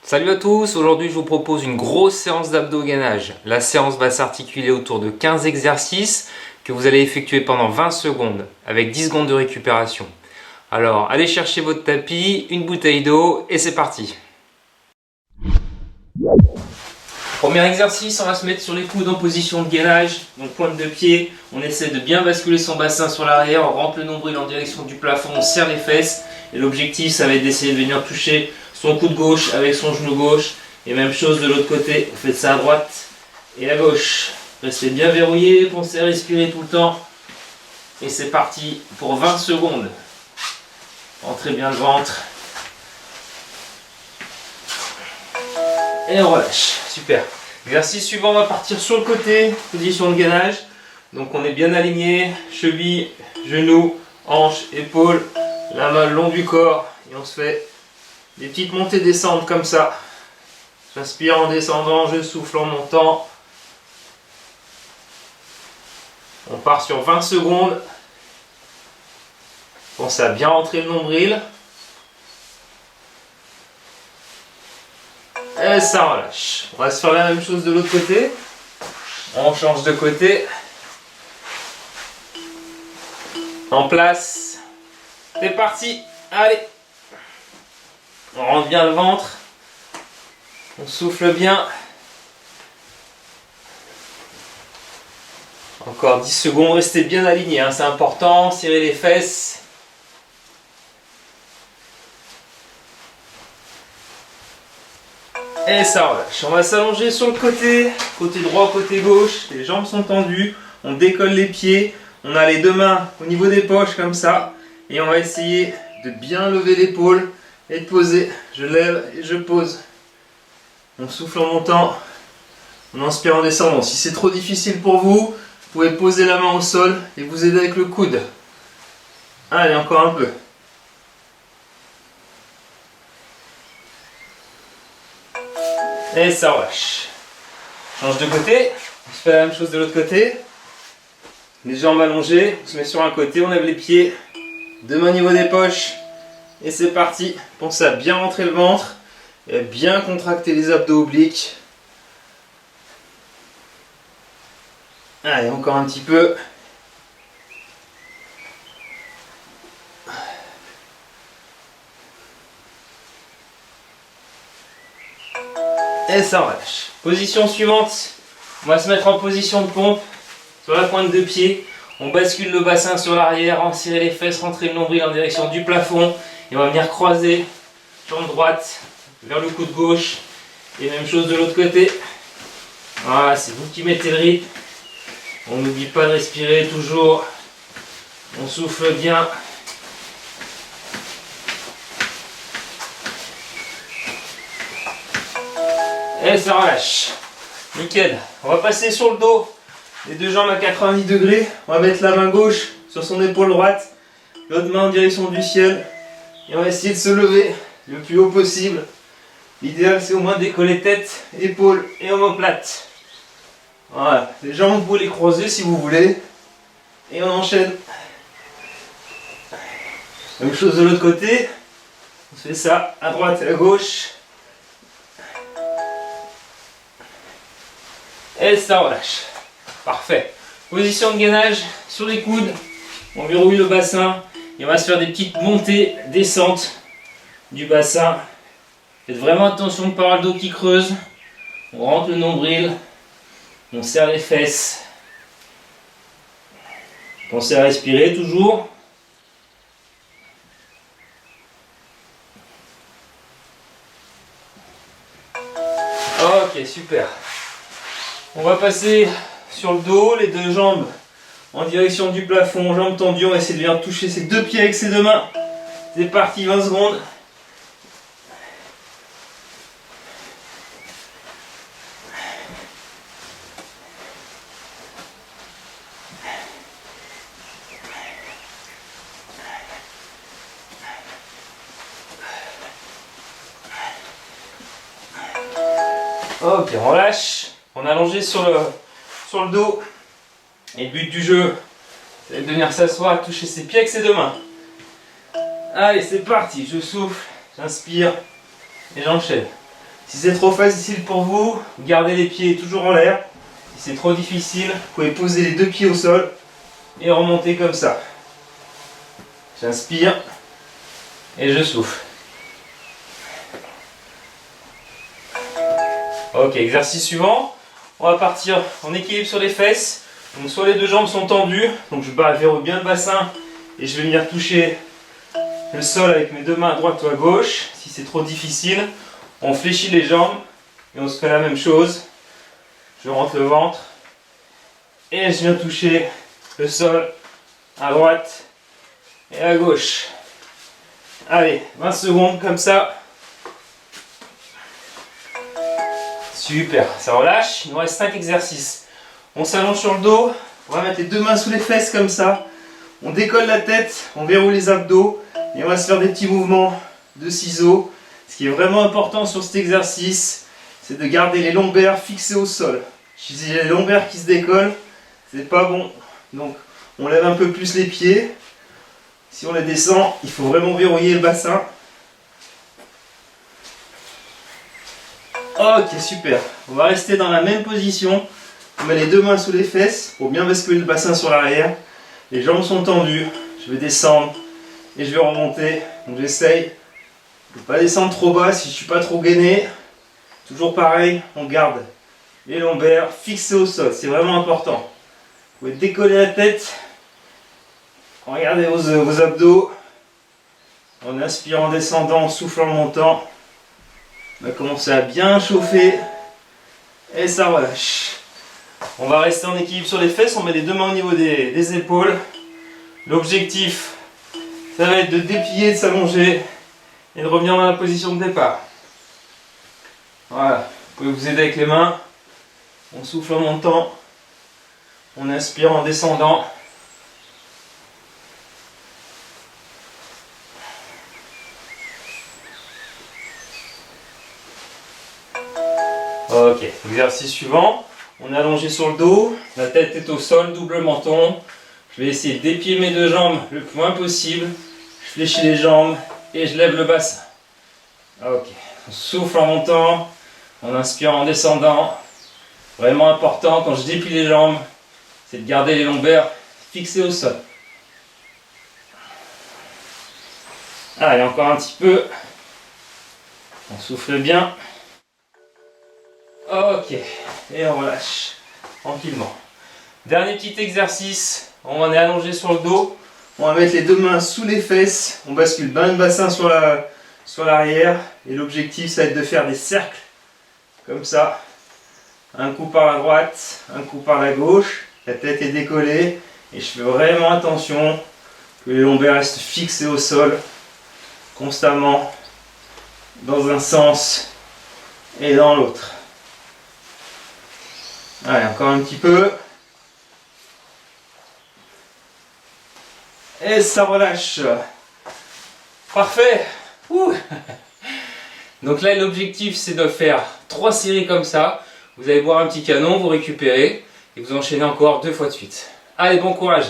Salut à tous, aujourd'hui je vous propose une grosse séance d'abdos-gainage. La séance va s'articuler autour de 15 exercices que vous allez effectuer pendant 20 secondes avec 10 secondes de récupération. Alors allez chercher votre tapis, une bouteille d'eau et c'est parti. Premier exercice, on va se mettre sur les coudes en position de gainage, donc pointe de pied. On essaie de bien basculer son bassin sur l'arrière, on rentre le nombril en direction du plafond, on serre les fesses. Et l'objectif, ça va être d'essayer de venir toucher son coude gauche avec son genou gauche. Et même chose de l'autre côté, vous faites ça à droite et à gauche. Restez bien verrouillé, pensez à respirer tout le temps. Et c'est parti pour 20 secondes. Entrez bien le ventre. Et on relâche, super. Exercice suivant, on va partir sur le côté, position de gainage. Donc on est bien aligné, cheville, genou, hanche, épaule, la main le long du corps. Et on se fait des petites montées descentes comme ça. J'inspire en descendant, je souffle en montant. On part sur 20 secondes. Pensez à bien rentrer le nombril. Et ça relâche. On va se faire la même chose de l'autre côté. On change de côté. En place. C'est parti. Allez. On rentre bien le ventre. On souffle bien. Encore 10 secondes. Restez bien alignés, hein, c'est important. Serrez les fesses. Et ça relâche. On va s'allonger sur le côté droit, côté gauche. Les jambes sont tendues. On décolle les pieds. On a les deux mains au niveau des poches comme ça. Et on va essayer de bien lever l'épaule et de poser. Je lève et je pose. On souffle en montant. On inspire en descendant. Si c'est trop difficile pour vous, vous pouvez poser la main au sol et vous aider avec le coude. Allez, encore un peu. Et ça relâche. Change de côté. On se fait la même chose de l'autre côté. Les jambes allongées. On se met sur un côté. On lève les pieds. Deux mains au niveau des poches. Et c'est parti. Pensez à bien rentrer le ventre. Et à bien contracter les abdos obliques. Allez, encore un petit peu. Et ça relâche. Position suivante. On va se mettre en position de pompe. Sur la pointe de pied. On bascule le bassin sur l'arrière. Enserrer les fesses. Rentrer le nombril en direction du plafond. Et on va venir croiser. Jambe droite vers le coude gauche. Et même chose de l'autre côté. Voilà, c'est vous qui mettez le rythme. On n'oublie pas de respirer toujours. On souffle bien. Et ça relâche. Nickel. On va passer sur le dos. Les deux jambes à 90 degrés. On va mettre la main gauche sur son épaule droite. L'autre main en direction du ciel. Et on va essayer de se lever le plus haut possible. L'idéal c'est au moins décoller tête, épaules et omoplate. Voilà. Les jambes vous pouvez les croiser si vous voulez. Et on enchaîne. Même chose de l'autre côté. On fait ça à droite et à gauche. Et ça relâche. Parfait. Position de gainage sur les coudes. On verrouille le bassin. Et on va se faire des petites montées, descentes du bassin. Faites vraiment attention de ne pas avoir le dos qui creuse. On rentre le nombril. On serre les fesses. Pensez à respirer toujours. Ok, super. On va passer sur le dos, les deux jambes en direction du plafond, jambes tendues. On va essayer de venir toucher ses deux pieds avec ses deux mains. C'est parti, 20 secondes. Ok, on relâche. On est allongé sur le dos. Et le but du jeu, c'est de venir s'asseoir et toucher ses pieds avec ses deux mains. Allez, c'est parti. Je souffle, j'inspire et j'enchaîne. Si c'est trop facile pour vous, gardez les pieds toujours en l'air. Si c'est trop difficile, vous pouvez poser les deux pieds au sol et remonter comme ça. J'inspire et je souffle. Ok, exercice suivant. On va partir en équilibre sur les fesses. Donc soit les deux jambes sont tendues, donc je verrouille bien le bassin et je vais venir toucher le sol avec mes deux mains à droite ou à gauche. Si c'est trop difficile, on fléchit les jambes et on se fait la même chose. Je rentre le ventre et je viens toucher le sol à droite et à gauche. Allez, 20 secondes comme ça. Super, ça relâche. Il nous reste 5 exercices. On s'allonge sur le dos. On va mettre les deux mains sous les fesses comme ça. On décolle la tête, on verrouille les abdos et on va se faire des petits mouvements de ciseaux. Ce qui est vraiment important sur cet exercice, c'est de garder les lombaires fixés au sol. Si j'ai les lombaires qui se décollent, c'est pas bon. Donc on lève un peu plus les pieds. Si on les descend, il faut vraiment verrouiller le bassin. Ok, super. On va rester dans la même position. On met les deux mains sous les fesses pour bien basculer le bassin sur l'arrière. Les jambes sont tendues. Je vais descendre et je vais remonter. Donc j'essaye de ne pas descendre trop bas si je ne suis pas trop gainé. Toujours pareil, on garde les lombaires fixés au sol. C'est vraiment important. Vous pouvez décoller la tête. Regardez vos abdos. On inspire en descendant, en soufflant en montant. On va commencer à bien chauffer et ça relâche. On va rester en équilibre sur les fesses, on met les deux mains au niveau des épaules. L'objectif, ça va être de déplier, de s'allonger et de revenir dans la position de départ. Voilà, vous pouvez vous aider avec les mains. On souffle en montant, on inspire en descendant. Ok, exercice suivant. On est allongé sur le dos, la tête est au sol, double menton. Je vais essayer de déplier mes deux jambes le plus loin possible. Je fléchis les jambes et je lève le bassin. Ok, on souffle en montant, on inspire en descendant. Vraiment important quand je déplie les jambes, c'est de garder les lombaires fixés au sol. Allez, encore un petit peu. On souffle bien. Ok, et on relâche tranquillement. Dernier petit exercice, on est allongé sur le dos. On va mettre les deux mains sous les fesses. On bascule bien le bassin sur l'arrière. Et l'objectif, ça va être de faire des cercles. Comme ça. Un coup par la droite, un coup par la gauche. La tête est décollée. Et je fais vraiment attention que les lombaires restent fixés au sol. Constamment. Dans un sens et dans l'autre. Allez, encore un petit peu. Et ça relâche. Parfait. Ouh. Donc là, l'objectif, c'est de faire 3 séries comme ça. Vous allez boire un petit canon, vous récupérez et vous enchaînez encore 2 fois de suite. Allez, bon courage.